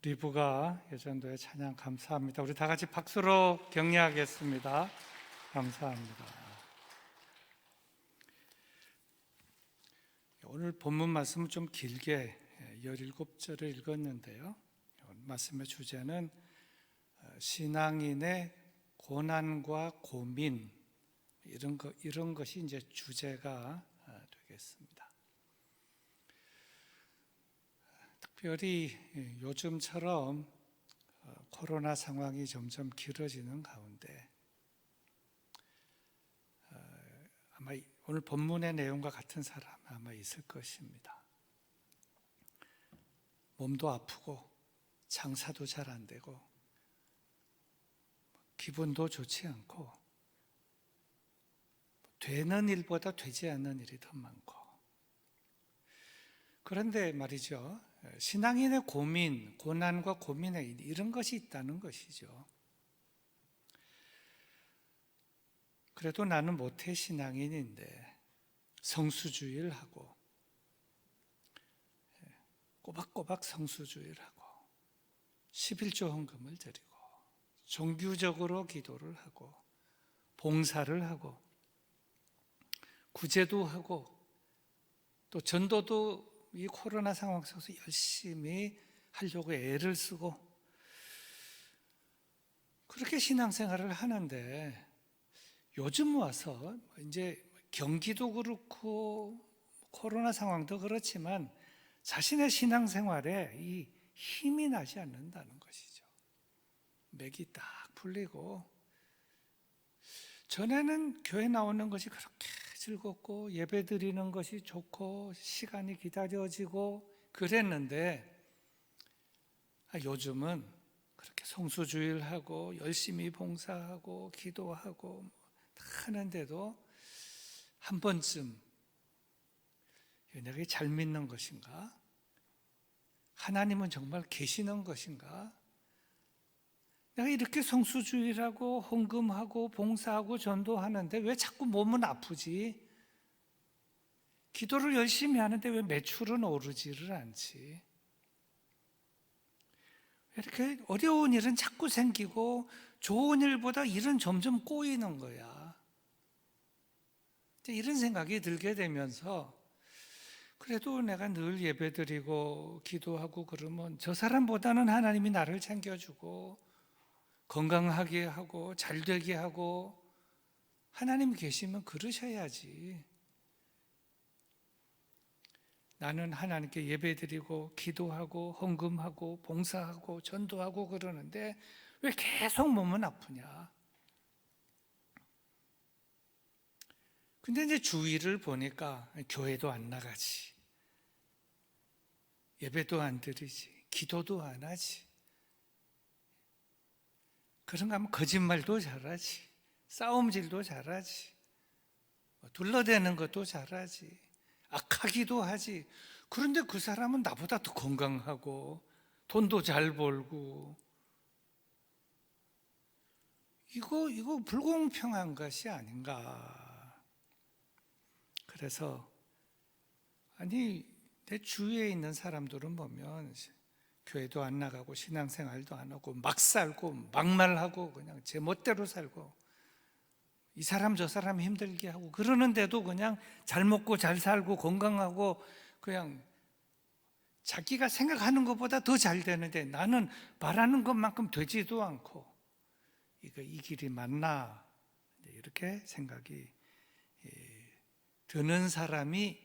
리브가 예전도에 찬양 감사합니다. 우리 다 같이 박수로 격려하겠습니다. 감사합니다. 오늘 본문 말씀은 좀 길게 17절을 읽었는데요. 말씀의 주제는 신앙인의 고난과 고민, 이런 것이 이제 주제가 되겠습니다. 특별히 요즘처럼 코로나 상황이 점점 길어지는 가운데 아마 오늘 본문의 내용과 같은 사람 아마 있을 것입니다. 몸도 아프고 장사도 잘 안 되고 기분도 좋지 않고 되는 일보다 되지 않는 일이 더 많고, 그런데 말이죠, 신앙인의 고민, 고난과 고민에 이런 것이 있다는 것이죠. 그래도 나는 모태 신앙인인데 성수주의를 하고 꼬박꼬박 성수주의를 하고 11조 헌금을 드리고 정규적으로 기도를 하고 봉사를 하고 구제도 하고 또 전도도 이 코로나 상황 속에서 열심히 하려고 애를 쓰고 그렇게 신앙생활을 하는데, 요즘 와서 이제 경기도 그렇고 코로나 상황도 그렇지만 자신의 신앙생활에 이 힘이 나지 않는다는 것이죠. 맥이 딱 풀리고, 전에는 교회 나오는 것이 그렇게 즐겁고 예배 드리는 것이 좋고 시간이 기다려지고 그랬는데, 요즘은 그렇게 성수주의를 하고 열심히 봉사하고 기도하고 하는데도 한 번쯤 내가 잘 믿는 것인가? 하나님은 정말 계시는 것인가? 내가 이렇게 성수주의라고 헌금하고 봉사하고 전도하는데 왜 자꾸 몸은 아프지? 기도를 열심히 하는데 왜 매출은 오르지를 않지? 이렇게 어려운 일은 자꾸 생기고 좋은 일보다 일은 점점 꼬이는 거야. 이런 생각이 들게 되면서 그래도 내가 늘 예배드리고 기도하고 그러면 저 사람보다는 하나님이 나를 챙겨주고 건강하게 하고 잘되게 하고 하나님 계시면 그러셔야지. 나는 하나님께 예배드리고 기도하고 헌금하고 봉사하고 전도하고 그러는데 왜 계속 몸은 아프냐? 근데 이제 주위를 보니까 교회도 안 나가지, 예배도 안 드리지, 기도도 안 하지, 그런가 하면 거짓말도 잘하지, 싸움질도 잘하지, 둘러대는 것도 잘하지, 악하기도 하지. 그런데 그 사람은 나보다 더 건강하고 돈도 잘 벌고, 이거 불공평한 것이 아닌가. 그래서 내 주위에 있는 사람들은 보면 교회도 안 나가고 신앙생활도 안 하고 막 살고 막말하고 그냥 제 멋대로 살고 이 사람 저 사람 힘들게 하고 그러는데도 그냥 잘 먹고 잘 살고 건강하고 그냥 자기가 생각하는 것보다 더 잘 되는데 나는 바라는 것만큼 되지도 않고 이 길이 맞나, 이렇게 생각이 드는 사람이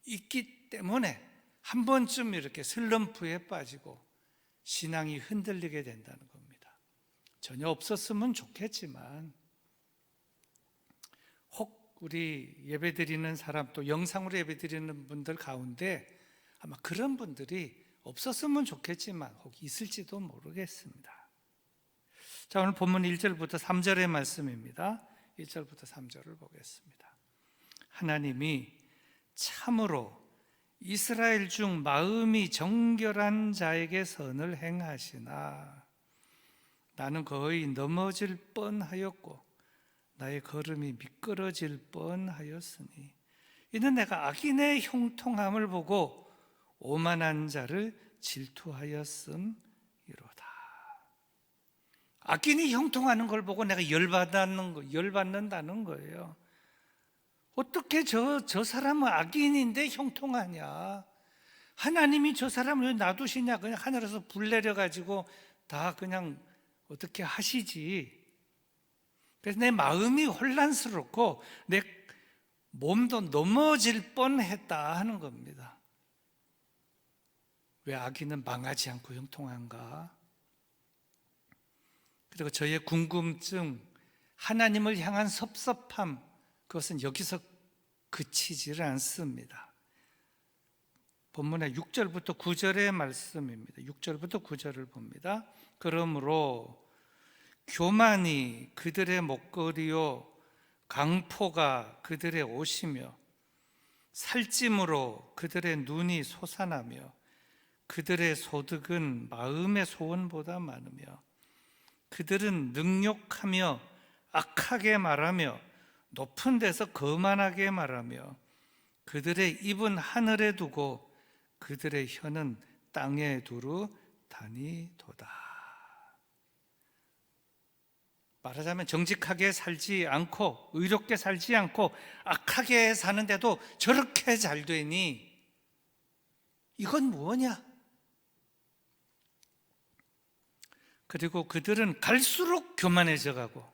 있기 때문에 한 번쯤 이렇게 슬럼프에 빠지고 신앙이 흔들리게 된다는 겁니다. 전혀 없었으면 좋겠지만 혹 우리 예배드리는 사람, 또 영상으로 예배드리는 분들 가운데 아마 그런 분들이 없었으면 좋겠지만 혹 있을지도 모르겠습니다. 자, 오늘 본문 1절부터 3절의 말씀입니다. 1절부터 3절을 보겠습니다. 하나님이 참으로 이스라엘 중 마음이 정결한 자에게 선을 행하시나 나는 거의 넘어질 뻔하였고 나의 걸음이 미끄러질 뻔하였으니 이는 내가 악인의 형통함을 보고 오만한 자를 질투하였음이로다. 악인이 형통하는 걸 보고 내가 열받는다는 거예요. 어떻게 저 사람은 악인인데 형통하냐? 하나님이 저 사람을 왜 놔두시냐? 그냥 하늘에서 불 내려가지고 다 그냥 어떻게 하시지? 그래서 내 마음이 혼란스럽고 내 몸도 넘어질 뻔했다 하는 겁니다. 왜 악인은 망하지 않고 형통한가? 그리고 저의 궁금증, 하나님을 향한 섭섭함, 그것은 여기서 그치지를 않습니다. 본문의 6절부터 9절의 말씀입니다. 6절부터 9절을 봅니다. 그러므로 교만이 그들의 목걸이요 강포가 그들의 옷이며 살찜으로 그들의 눈이 솟아나며 그들의 소득은 마음의 소원보다 많으며 그들은 능욕하며 악하게 말하며 높은 데서 거만하게 말하며 그들의 입은 하늘에 두고 그들의 혀는 땅에 두루 다니도다. 말하자면 정직하게 살지 않고 의롭게 살지 않고 악하게 사는데도 저렇게 잘 되니 이건 뭐냐? 그리고 그들은 갈수록 교만해져 가고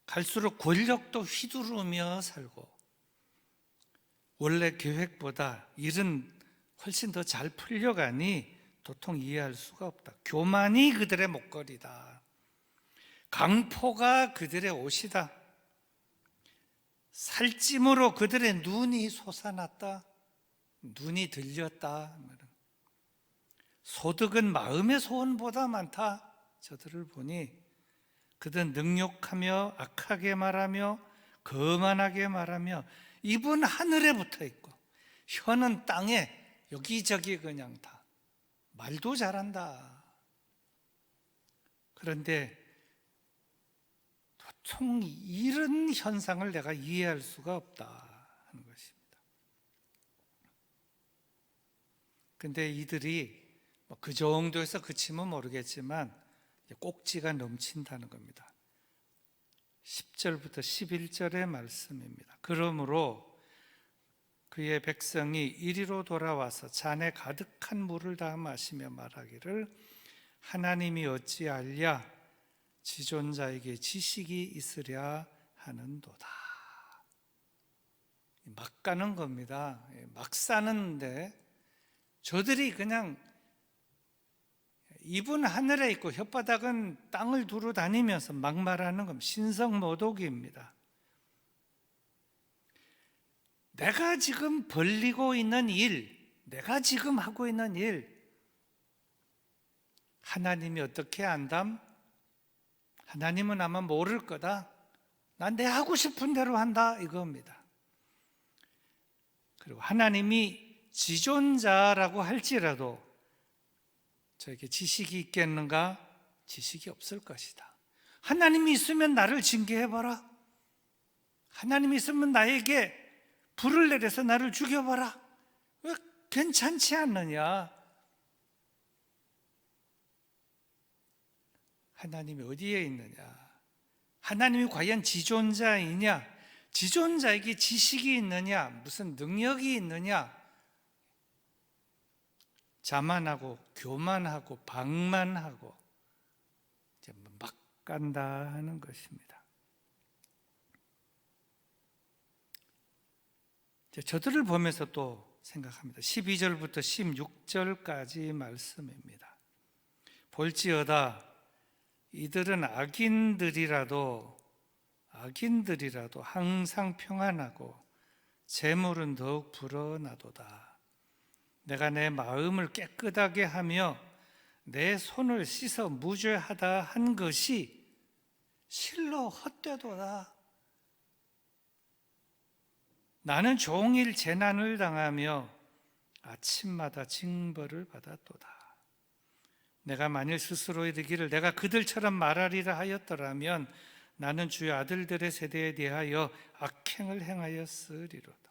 갈수록 권력도 휘두르며 살고 원래 계획보다 일은 훨씬 더 잘 풀려가니 도통 이해할 수가 없다. 교만이 그들의 목걸이다. 강포가 그들의 옷이다. 살찜으로 그들의 눈이 솟아났다. 눈이 들렸다. 소득은 마음의 소원보다 많다. 저들을 보니 그들은 능욕하며 악하게 말하며 거만하게 말하며 입은 하늘에 붙어 있고 혀는 땅에 여기저기 그냥 다 말도 잘한다. 그런데 도통 이런 현상을 내가 이해할 수가 없다 하는 것입니다. 근데 이들이 그 정도에서 그치면 모르겠지만 꼭지가 넘친다는 겁니다. 10절부터 11절의 말씀입니다. 그러므로 그의 백성이 이리로 돌아와서 잔에 가득한 물을 다 마시며 말하기를 하나님이 어찌 알랴 지존자에게 지식이 있으랴 하는도다. 막 가는 겁니다. 막 사는데 저들이 그냥 입은 하늘에 있고 혓바닥은 땅을 두루 다니면서 막 말하는 겁니다. 신성모독입니다. 내가 지금 벌리고 있는 일, 내가 지금 하고 있는 일, 하나님이 어떻게 안담? 하나님은 아마 모를 거다. 난 내 하고 싶은 대로 한다 이겁니다. 그리고 하나님이 지존자라고 할지라도 저에게 지식이 있겠는가? 지식이 없을 것이다. 하나님이 있으면 나를 징계해봐라. 하나님이 있으면 나에게 불을 내려서 나를 죽여봐라. 왜 괜찮지 않느냐? 하나님이 어디에 있느냐? 하나님이 과연 지존자이냐? 지존자에게 지식이 있느냐? 무슨 능력이 있느냐? 자만하고 교만하고 방만하고 막 간다 하는 것입니다. 저들을 보면서 또 생각합니다. 12절부터 16절까지 말씀입니다. 볼지어다 이들은 악인들이라도 항상 평안하고 재물은 더욱 불어나도다. 내가 내 마음을 깨끗하게 하며 내 손을 씻어 무죄하다 한 것이 실로 헛되도다. 나는 종일 재난을 당하며 아침마다 징벌을 받았도다. 내가 만일 스스로 이르기를 내가 그들처럼 말하리라 하였더라면 나는 주의 아들들의 세대에 대하여 악행을 행하였으리로다.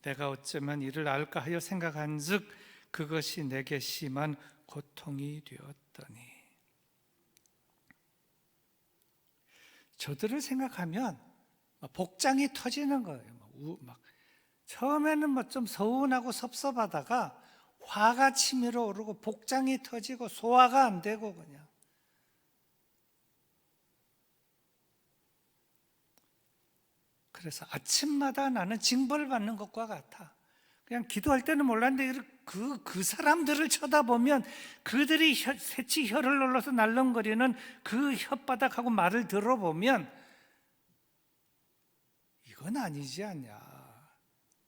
내가 어쩌면 이를 알까 하여 생각한즉 그것이 내게 심한 고통이 되었더니 저들을 생각하면 복장이 터지는 거예요. 처음에는 좀 서운하고 섭섭하다가 화가 치밀어 오르고 복장이 터지고 소화가 안 되고 그냥. 그래서 아침마다 나는 징벌을 받는 것과 같아. 그냥 기도할 때는 몰랐는데 그 사람들을 쳐다보면 그들이 새치 혀를 눌러서 날름거리는 그 혓바닥하고 말을 들어보면 이건 아니지 않냐.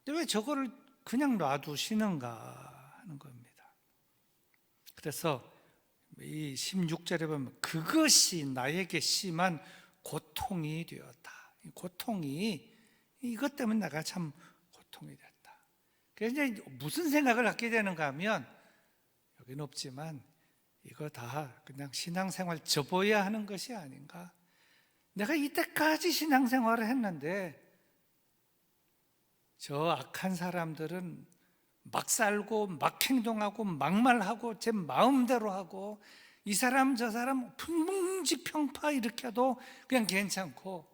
근데 왜 저거를 그냥 놔두시는가 하는 겁니다. 그래서 이 16절에 보면 그것이 나에게 심한 고통이 되었다. 고통이 이것 때문에 내가 참 고통이 됐다. 그래서 이제 무슨 생각을 갖게 되는가 하면 여기는 없지만 이거 다 그냥 신앙생활 접어야 하는 것이 아닌가. 내가 이때까지 신앙생활을 했는데 저 악한 사람들은 막 살고 막 행동하고 막말하고 제 마음대로 하고 이 사람 저 사람 풍문지평파 일으켜도 그냥 괜찮고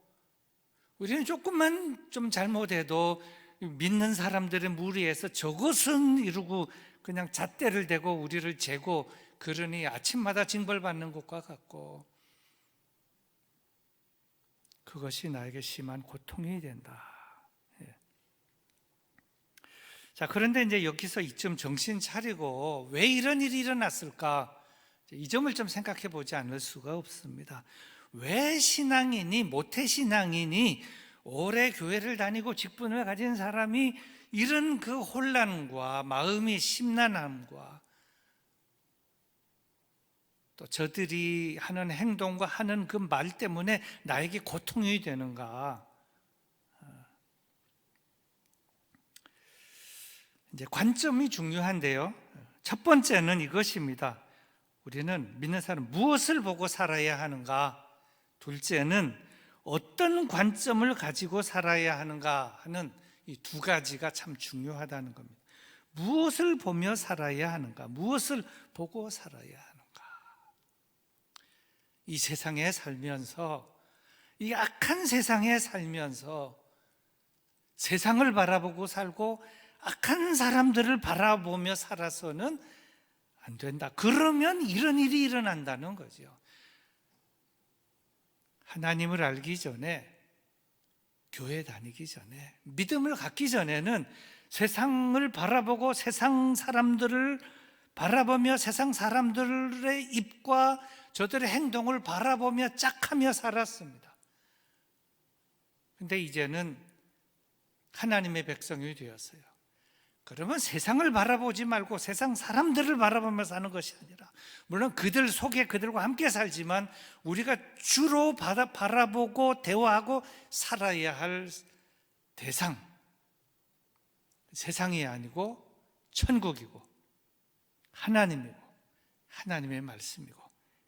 우리는 조금만 좀 잘못해도 믿는 사람들의 무리에서 저것은 이루고 그냥 잣대를 대고 우리를 재고 그러니 아침마다 징벌받는 것과 같고 그것이 나에게 심한 고통이 된다. 자, 그런데 이제 여기서 이쯤 정신 차리고 왜 이런 일이 일어났을까? 이 점을 좀 생각해 보지 않을 수가 없습니다. 왜 신앙인이, 모태신앙인이 오래 교회를 다니고 직분을 가진 사람이 이런 그 혼란과 마음의 심란함과 또 저들이 하는 행동과 하는 그 말 때문에 나에게 고통이 되는가? 이제 관점이 중요한데요. 첫 번째는 이것입니다. 우리는 믿는 사람 무엇을 보고 살아야 하는가? 둘째는 어떤 관점을 가지고 살아야 하는가 하는 이 두 가지가 참 중요하다는 겁니다. 무엇을 보며 살아야 하는가? 무엇을 보고 살아야 하는가? 이 세상에 살면서, 이 악한 세상에 살면서 세상을 바라보고 살고 악한 사람들을 바라보며 살아서는 안 된다. 그러면 이런 일이 일어난다는 거죠. 하나님을 알기 전에, 교회 다니기 전에, 믿음을 갖기 전에는 세상을 바라보고 세상 사람들을 바라보며 세상 사람들의 입과 저들의 행동을 바라보며 짝하며 살았습니다. 근데 이제는 하나님의 백성이 되었어요. 그러면 세상을 바라보지 말고 세상 사람들을 바라보며 사는 것이 아니라, 물론 그들 속에 그들과 함께 살지만 우리가 주로 바라보고 대화하고 살아야 할 대상, 세상이 아니고 천국이고 하나님이고 하나님의 말씀이고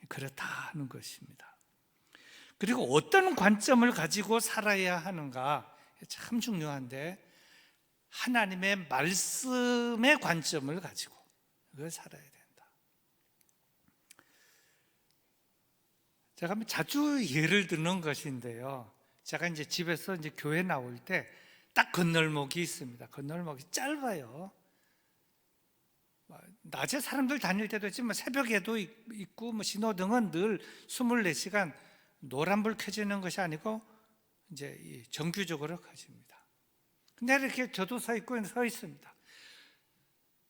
그렇다 하는 것입니다. 그리고 어떤 관점을 가지고 살아야 하는가 참 중요한데, 하나님의 말씀의 관점을 가지고 그걸 살아야 된다. 제가 자주 예를 드는 것인데요. 제가 이제 집에서 이제 교회 나올 때 딱 건널목이 있습니다. 건널목이 짧아요. 낮에 사람들 다닐 때도 있지만 새벽에도 있고 신호등은 늘 24시간 노란불 켜지는 것이 아니고 이제 정규적으로 켜집니다. 근데 이렇게 저도 서 있습니다.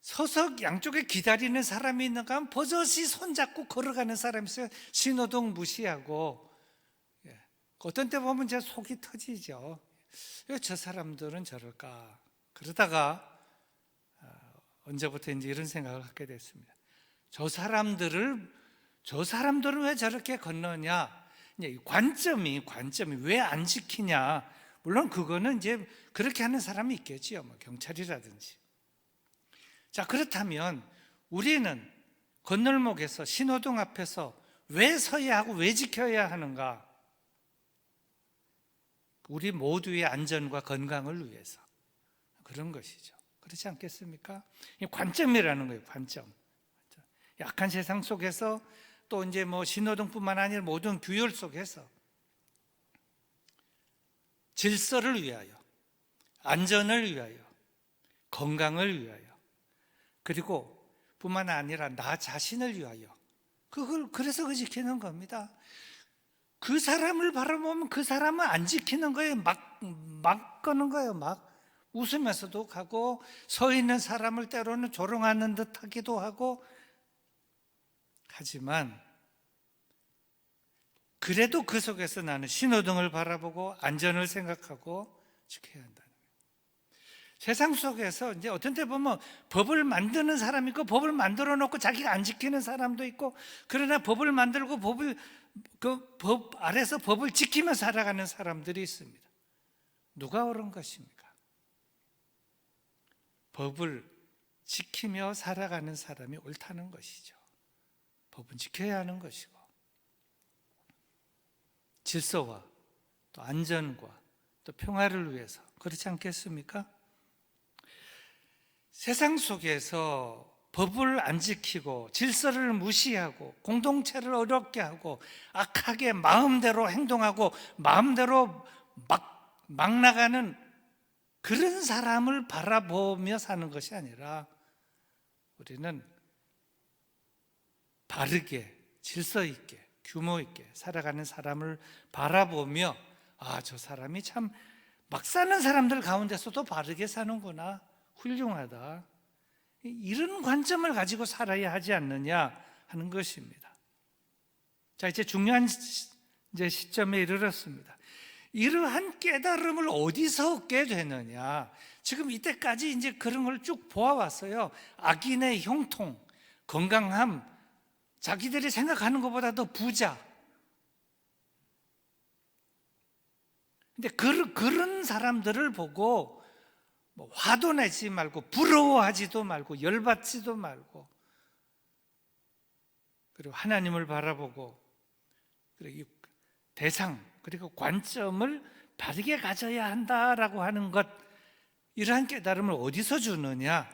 서서 양쪽에 기다리는 사람이 있는가 하면 버젓이 손잡고 걸어가는 사람이 있어요. 신호등 무시하고. 어떤 때 보면 제 속이 터지죠. 왜 저 사람들은 저럴까? 그러다가 언제부터 이제 이런 생각을 갖게 됐습니다. 저 사람들은 왜 저렇게 건너냐? 관점이 왜 안 지키냐? 물론 그거는 이제 그렇게 하는 사람이 있겠지요. 경찰이라든지. 자, 그렇다면 우리는 건널목에서 신호등 앞에서 왜 서야 하고 왜 지켜야 하는가? 우리 모두의 안전과 건강을 위해서 그런 것이죠. 그렇지 않겠습니까? 관점이라는 거예요. 관점. 약한 세상 속에서 또 이제 신호등뿐만 아니라 모든 규율 속에서 질서를 위하여, 안전을 위하여, 건강을 위하여, 그리고 뿐만 아니라 나 자신을 위하여, 그걸 그래서 그 지키는 겁니다. 그 사람을 바라보면 그 사람은 안 지키는 거예요. 막 거는 거예요. 막 웃으면서도 가고, 서 있는 사람을 때로는 조롱하는 듯 하기도 하고. 하지만 그래도 그 속에서 나는 신호등을 바라보고 안전을 생각하고 지켜야 한다는 거예요. 세상 속에서 이제 어떤 때 보면 법을 만드는 사람이 있고, 법을 만들어 놓고 자기가 안 지키는 사람도 있고, 그러나 법을 만들고 그 법 아래서 법을 지키며 살아가는 사람들이 있습니다. 누가 옳은 것입니까? 법을 지키며 살아가는 사람이 옳다는 것이죠. 법은 지켜야 하는 것이고, 질서와 또 안전과 또 평화를 위해서, 그렇지 않겠습니까? 세상 속에서 법을 안 지키고 질서를 무시하고 공동체를 어렵게 하고 악하게 마음대로 행동하고 마음대로 막 나가는 그런 사람을 바라보며 사는 것이 아니라, 우리는 바르게 질서 있게 규모 있게 살아가는 사람을 바라보며, 아, 저 사람이 참 막 사는 사람들 가운데서도 바르게 사는구나, 훌륭하다, 이런 관점을 가지고 살아야 하지 않느냐 하는 것입니다. 자, 이제 중요한 시점에 이르렀습니다. 이러한 깨달음을 어디서 얻게 되느냐? 지금 이때까지 이제 그런 걸 쭉 보아왔어요. 악인의 형통, 건강함, 자기들이 생각하는 것보다 더 부자. 근데 그런 사람들을 보고 뭐 화도 내지 말고, 부러워하지도 말고, 열받지도 말고, 그리고 하나님을 바라보고, 그리고 이 대상, 그리고 관점을 바르게 가져야 한다라고 하는 것, 이러한 깨달음을 어디서 주느냐?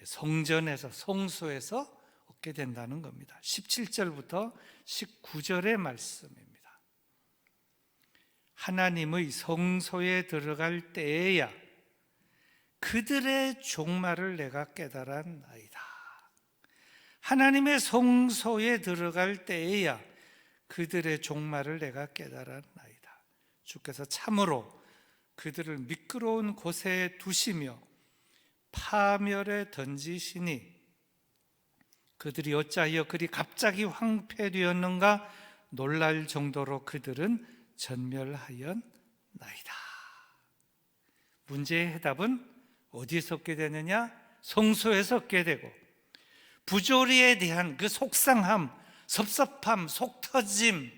성전에서, 성소에서 얻게 된다는 겁니다. 17절부터 19절의 말씀입니다. 하나님의 성소에 들어갈 때에야 그들의 종말을 내가 깨달았나이다. 하나님의 성소에 들어갈 때에야 그들의 종말을 내가 깨달았나이다. 주께서 참으로 그들을 미끄러운 곳에 두시며 파멸에 던지시니 그들이 어찌하여 그리 갑자기 황폐되었는가 놀랄 정도로 그들은 전멸하였나이다. 문제의 해답은 어디에서 얻게 되느냐? 성소에서 얻게 되고, 부조리에 대한 그 속상함, 섭섭함, 속터짐,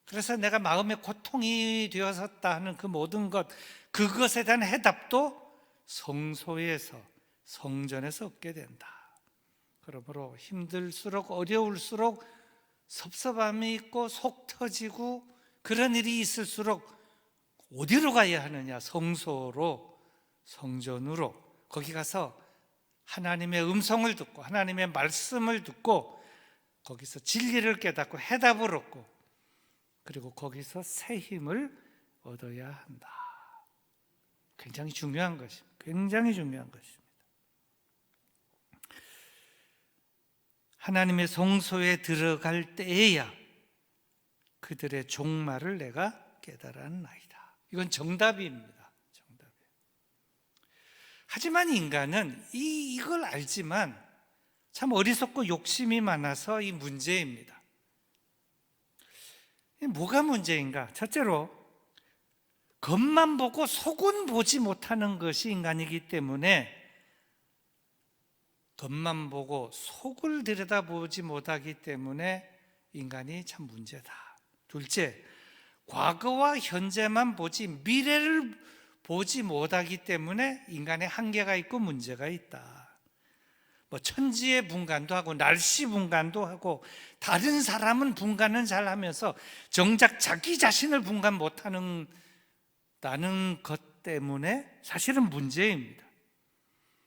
그래서 내가 마음에 고통이 되었었다 하는 그 모든 것, 그것에 대한 해답도 성소에서, 성전에서 얻게 된다. 그러므로 힘들수록, 어려울수록 섭섭함이 있고 속 터지고 그런 일이 있을수록 어디로 가야 하느냐? 성소로, 성전으로. 거기 가서 하나님의 음성을 듣고 하나님의 말씀을 듣고 거기서 진리를 깨닫고 해답을 얻고, 그리고 거기서 새 힘을 얻어야 한다. 굉장히 중요한 것입니다. 굉장히 중요한 것입니다. 하나님의 성소에 들어갈 때에야 그들의 종말을 내가 깨달았나이다. 이건 정답입니다. 정답이에요. 하지만 인간은 이걸 알지만 참 어리석고 욕심이 많아서 이 문제입니다. 뭐가 문제인가? 첫째로 겉만 보고 속은 보지 못하는 것이 인간이기 때문에, 겉만 보고 속을 들여다보지 못하기 때문에 인간이 참 문제다. 둘째, 과거와 현재만 보지 미래를 보지 못하기 때문에 인간의 한계가 있고 문제가 있다. 뭐 천지의 분간도 하고 날씨 분간도 하고 다른 사람은 분간은 잘 하면서 정작 자기 자신을 분간 못하는 것 때문에 사실은 문제입니다.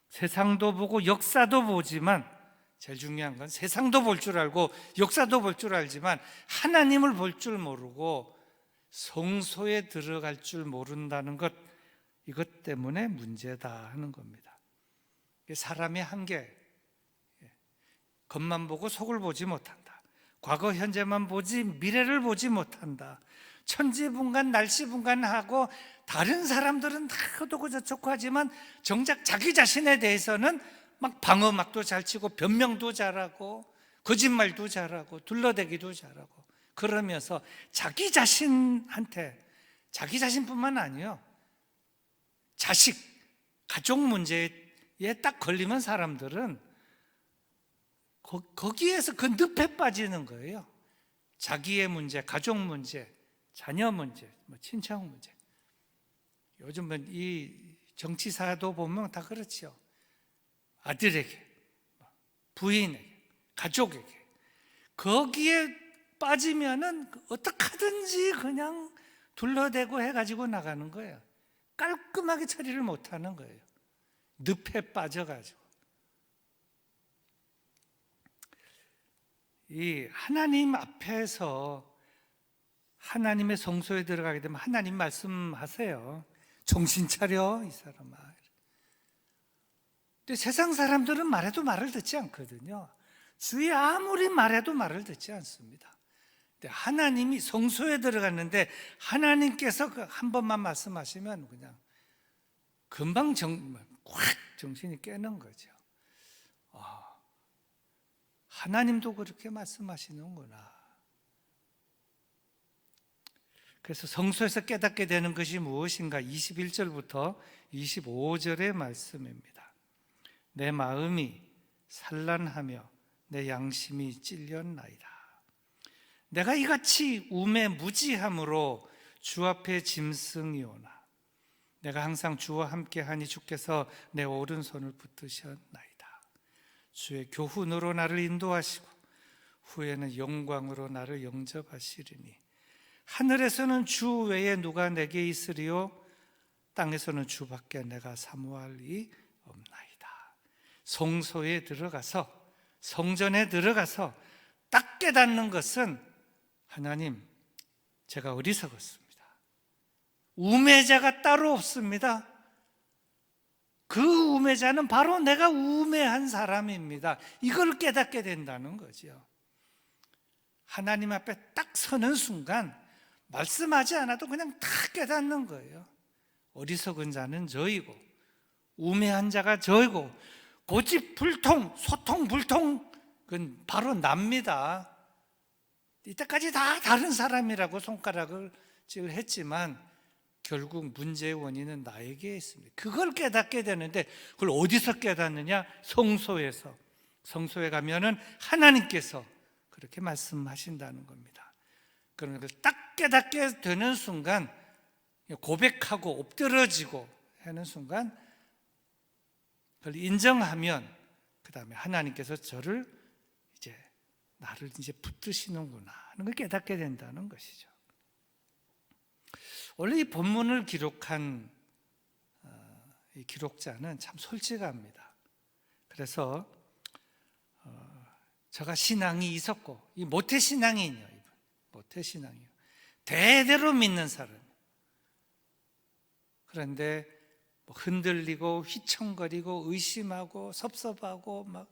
세상도 보고 역사도 보지만, 제일 중요한 건 세상도 볼 줄 알고 역사도 볼 줄 알지만 하나님을 볼 줄 모르고 성소에 들어갈 줄 모른다는 것, 이것 때문에 문제다 하는 겁니다. 사람의 한계, 겉만 보고 속을 보지 못한다. 과거 현재만 보지 미래를 보지 못한다. 천지분간 날씨분간하고 다른 사람들은 다 어떻고 저쩌고 하지만 정작 자기 자신에 대해서는 막 방어막도 잘 치고 변명도 잘하고 거짓말도 잘하고 둘러대기도 잘하고 그러면서 자기 자신한테, 자기 자신뿐만 아니요, 자식, 가족 문제에 딱 걸리면 사람들은 거기에서 그 늪에 빠지는 거예요. 자기의 문제, 가족 문제, 자녀 문제, 친척 문제. 요즘은 이 정치사도 보면 다 그렇죠. 아들에게, 부인에게, 가족에게. 거기에 빠지면은 어떻게 하든지 그냥 둘러대고 해가지고 나가는 거예요. 깔끔하게 처리를 못하는 거예요. 늪에 빠져가지고. 이 하나님 앞에서 하나님의 성소에 들어가게 되면 하나님 말씀하세요. 정신 차려 이 사람아. 근데 세상 사람들은 말해도 말을 듣지 않거든요. 주위 아무리 말해도 말을 듣지 않습니다. 근데 하나님이 성소에 들어갔는데 하나님께서 한 번만 말씀하시면 그냥 금방 확 정신이 깨는 거죠. 하나님도 그렇게 말씀하시는구나. 그래서 성소에서 깨닫게 되는 것이 무엇인가? 21절부터 25절의 말씀입니다. 내 마음이 산란하며 내 양심이 찔렸나이다. 내가 이같이 우매무지함으로 주 앞에 짐승이오나 내가 항상 주와 함께하니 주께서 내 오른손을 붙드셨나이다. 주의 교훈으로 나를 인도하시고 후에는 영광으로 나를 영접하시리니 하늘에서는 주 외에 누가 내게 있으리요 땅에서는 주밖에 내가 사모할 이 없나이다. 성소에 들어가서, 성전에 들어가서 딱 깨닫는 것은 하나님, 제가 어리석었습니다. 우매자가 따로 없습니다. 그 우매자는 바로 내가 우매한 사람입니다. 이걸 깨닫게 된다는 거죠. 하나님 앞에 딱 서는 순간 말씀하지 않아도 그냥 다 깨닫는 거예요. 어리석은 자는 저이고 우매한 자가 저이고 고집불통, 소통불통, 그건 바로 납니다. 이때까지 다 다른 사람이라고 손가락을 했지만 결국 문제의 원인은 나에게 있습니다. 그걸 깨닫게 되는데 그걸 어디서 깨닫느냐? 성소에서. 성소에 가면은 하나님께서 그렇게 말씀하신다는 겁니다. 그러니까 딱 깨닫게 되는 순간 고백하고 엎드러지고 하는 순간 그걸 인정하면 그 다음에 하나님께서 저를 나를 붙드시는구나 하는 걸 깨닫게 된다는 것이죠. 원래 이 본문을 기록한 이 기록자는 참 솔직합니다. 그래서 제가 신앙이 있었고 이 모태신앙이에요. 모태신앙이요. 대대로 믿는 사람. 그런데 흔들리고 휘청거리고 의심하고 섭섭하고 막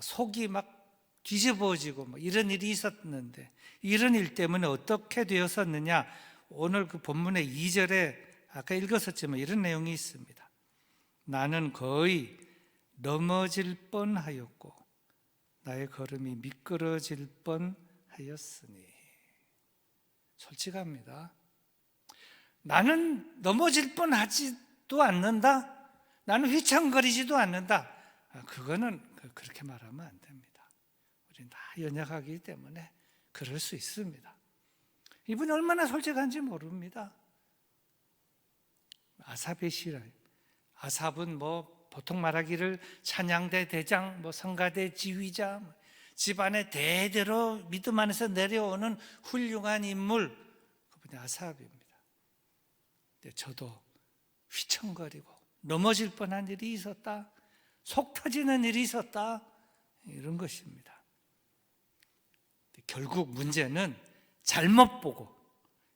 속이 막 뒤집어지고 이런 일이 있었는데 이런 일 때문에 어떻게 되었었느냐? 오늘 그 본문의 2절에 아까 읽었었지만 이런 내용이 있습니다. 나는 거의 넘어질 뻔하였고 나의 걸음이 미끄러질 뻔하였으니. 솔직합니다. 나는 넘어질 뻔하지도 않는다. 나는 휘청거리지도 않는다. 그거는 그렇게 말하면 안 됩니다. 우리는 다 연약하기 때문에 그럴 수 있습니다. 이분이 얼마나 솔직한지 모릅니다. 아삽의 시라. 아삽은 보통 말하기를 찬양대 대장, 성가대 지휘자, 집안에 대대로 믿음 안에서 내려오는 훌륭한 인물, 그분이 아삽입니다. 근데 저도 휘청거리고 넘어질 뻔한 일이 있었다, 속 터지는 일이 있었다, 이런 것입니다. 결국 문제는 잘못 보고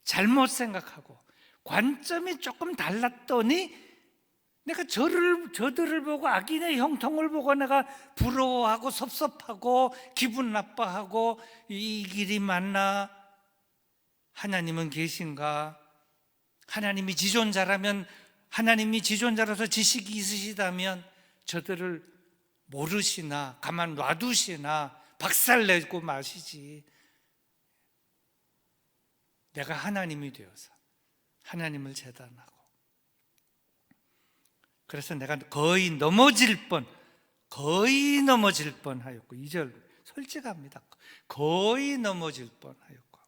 잘못 생각하고 관점이 조금 달랐더니 내가 저들을 보고 악인의 형통을 보고 내가 부러워하고 섭섭하고 기분 나빠하고 이 길이 맞나? 하나님은 계신가? 하나님이 지존자라면, 하나님이 지존자라서 지식이 있으시다면 저들을 모르시나 가만 놔두시나 박살내고 마시지. 내가 하나님이 되어서 하나님을 재단하고, 그래서 내가 거의 넘어질 뻔하였고, 2절 솔직합니다. 거의 넘어질 뻔하였고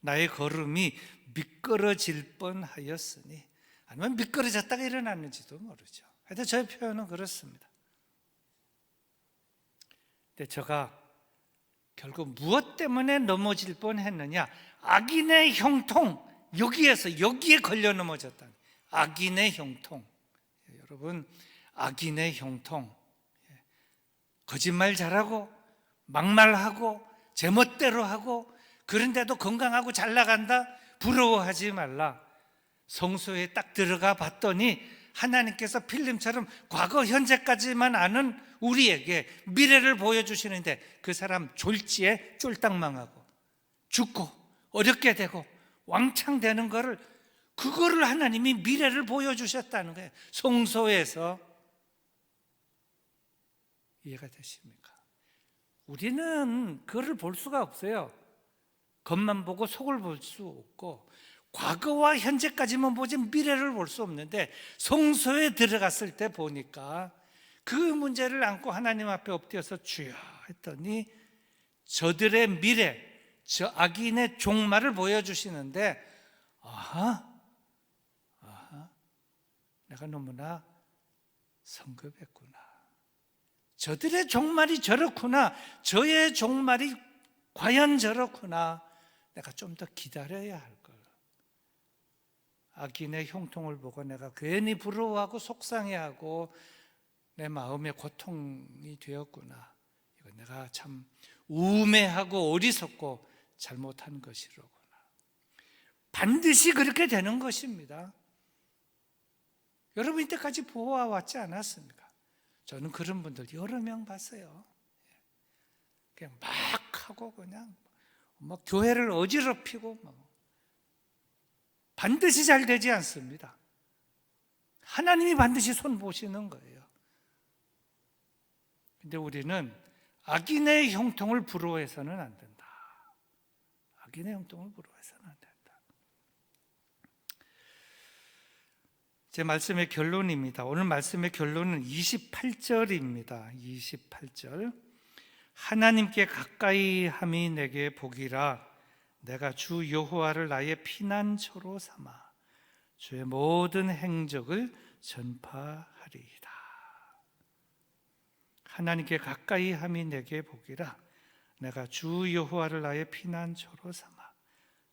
나의 걸음이 미끄러질 뻔하였으니, 아니면 미끄러졌다가 일어났는지도 모르죠. 하여튼 저의 표현은 그렇습니다. 근데 제가 결국 무엇 때문에 넘어질 뻔했느냐? 악인의 형통, 여기에 걸려 넘어졌다. 악인의 형통. 여러분, 악인의 형통, 거짓말 잘하고 막말하고 제멋대로 하고, 그런데도 건강하고 잘 나간다? 부러워하지 말라. 성소에 딱 들어가 봤더니 하나님께서 필름처럼 과거 현재까지만 아는 우리에게 미래를 보여주시는데, 그 사람 졸지에 쫄딱 망하고 죽고 어렵게 되고 왕창 되는 그거를 하나님이 미래를 보여주셨다는 거예요. 성소에서. 이해가 되십니까? 우리는 그거를 볼 수가 없어요. 겉만 보고 속을 볼 수 없고, 과거와 현재까지만 보지 미래를 볼 수 없는데, 성소에 들어갔을 때 보니까 그 문제를 안고 하나님 앞에 엎드려서 주여 했더니 저들의 미래, 저 악인의 종말을 보여주시는데, 내가 너무나 성급했구나. 저들의 종말이 저렇구나. 저의 종말이 과연 저렇구나. 내가 좀 더 기다려야 할 걸. 악인의 형통을 보고 내가 괜히 부러워하고 속상해하고 내 마음에 고통이 되었구나. 이거 내가 참 우매하고 어리석고 잘못한 것이로구나. 반드시 그렇게 되는 것입니다. 여러분 이때까지 보아왔지 않았습니까? 저는 그런 분들 여러 명 봤어요. 그냥 막 하고 그냥 막 교회를 어지럽히고 반드시 잘 되지 않습니다. 하나님이 반드시 손 보시는 거예요. 근데 우리는 악인의 형통을 부러워해서는 안 된다. 악인의 형통을 부러워해서는 안 된다. 제 말씀의 결론입니다. 오늘 말씀의 결론은 28절입니다. 28절. 하나님께 가까이 함이 내게 복이라. 내가 주 여호와를 나의 피난처로 삼아 주의 모든 행적을 전파하리이다. 하나님께 가까이 함이 내게 복이라. 내가 주 여호와를 나의 피난처로 삼아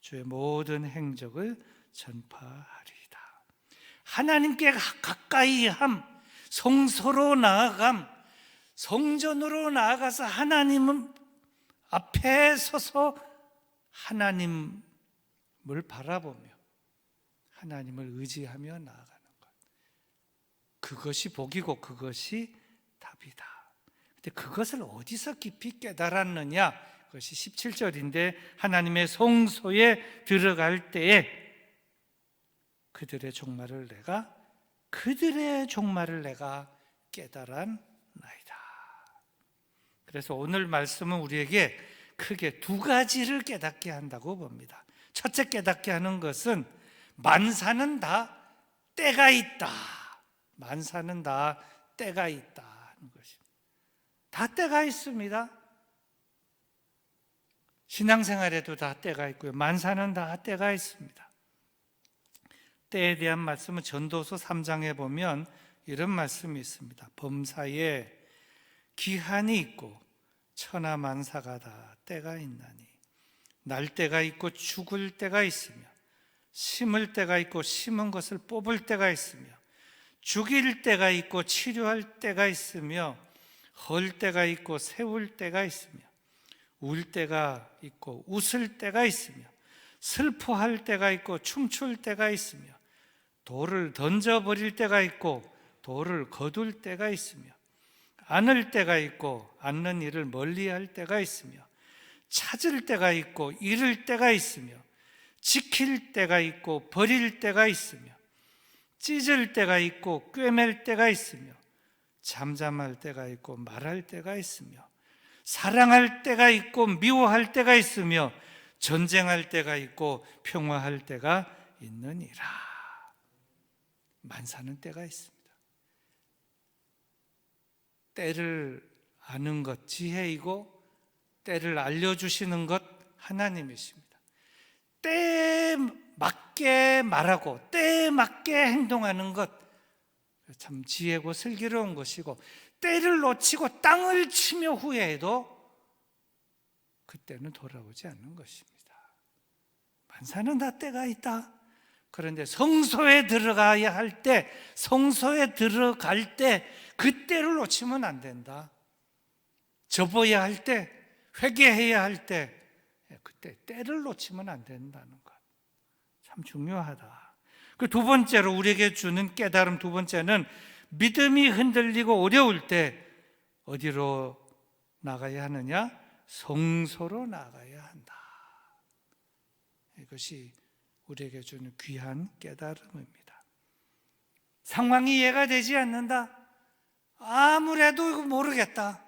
주의 모든 행적을 전파하리이다. 하나님께 가까이 함, 성소로 나아감, 성전으로 나아가서 하나님 앞에 서서 하나님을 바라보며 하나님을 의지하며 나아가는 것, 그것이 복이고 그것이 답이다. 근데 그것을 어디서 깊이 깨달았느냐? 그것이 17절인데, 하나님의 성소에 들어갈 때에 그들의 종말을 내가 깨달았나이다. 그래서 오늘 말씀은 우리에게 크게 두 가지를 깨닫게 한다고 봅니다. 첫째 깨닫게 하는 것은 만사는 다 때가 있다. 만사는 다 때가 있다 하는 것입니다. 다 때가 있습니다. 신앙생활에도 다 때가 있고요. 만사는 다 때가 있습니다. 때에 대한 말씀은 전도서 3장에 보면 이런 말씀이 있습니다. 범사에 기한이 있고 천하만사가 다 때가 있나니, 날 때가 있고 죽을 때가 있으며, 심을 때가 있고 심은 것을 뽑을 때가 있으며, 죽일 때가 있고 치료할 때가 있으며, 헐 때가 있고 세울 때가 있으며, 울 때가 있고 웃을 때가 있으며, 슬퍼할 때가 있고 춤출 때가 있으며, 돌을 던져버릴 때가 있고 돌을 거둘 때가 있으며, 안을 때가 있고 않는 일을 멀리할 때가 있으며, 찾을 때가 있고 잃을 때가 있으며, 지킬 때가 있고 버릴 때가 있으며, 찢을 때가 있고 꿰맬 때가 있으며, 잠잠할 때가 있고 말할 때가 있으며, 사랑할 때가 있고 미워할 때가 있으며, 전쟁할 때가 있고 평화할 때가 있느니라. 만사는 때가 있습니다. 때를 아는 것 지혜이고, 때를 알려주시는 것 하나님이십니다. 때에 맞게 말하고 때에 맞게 행동하는 것 참 지혜고 슬기로운 것이고, 때를 놓치고 땅을 치며 후회해도 그때는 돌아오지 않는 것입니다. 만사는 다 때가 있다. 그런데 성소에 들어가야 할 때, 성소에 들어갈 때 그 때를 놓치면 안 된다. 접어야 할 때, 회개해야 할 때, 그때 때를 놓치면 안 된다는 것 참 중요하다. 그 두 번째로 우리에게 주는 깨달음, 두 번째는 믿음이 흔들리고 어려울 때 어디로 나가야 하느냐? 성소로 나가야 한다. 이것이 우리에게 주는 귀한 깨달음입니다. 상황이 이해가 되지 않는다. 아무래도 이거 모르겠다.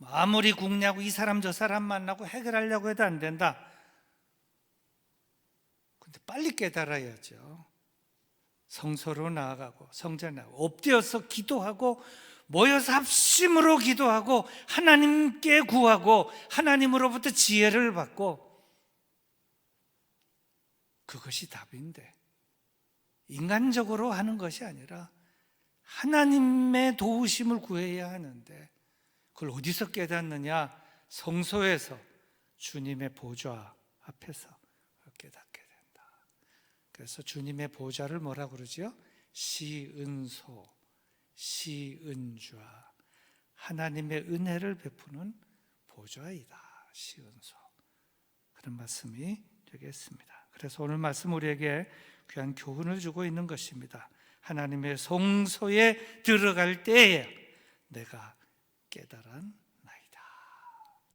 아무리 궁리하고 이 사람 저 사람 만나고 해결하려고 해도 안 된다. 근데 빨리 깨달아야죠. 성소로 나아가고 성전에 나가고 엎드려서 기도하고 모여서 합심으로 기도하고 하나님께 구하고 하나님으로부터 지혜를 받고, 그것이 답인데 인간적으로 하는 것이 아니라 하나님의 도우심을 구해야 하는데, 그걸 어디서 깨닫느냐? 성소에서 주님의 보좌 앞에서 깨닫게 된다. 그래서 주님의 보좌를 뭐라고 그러죠? 시은소, 시은좌, 하나님의 은혜를 베푸는 보좌이다. 시은소, 그런 말씀이 되겠습니다. 그래서 오늘 말씀 우리에게 귀한 교훈을 주고 있는 것입니다. 하나님의 성소에 들어갈 때에 내가 깨달은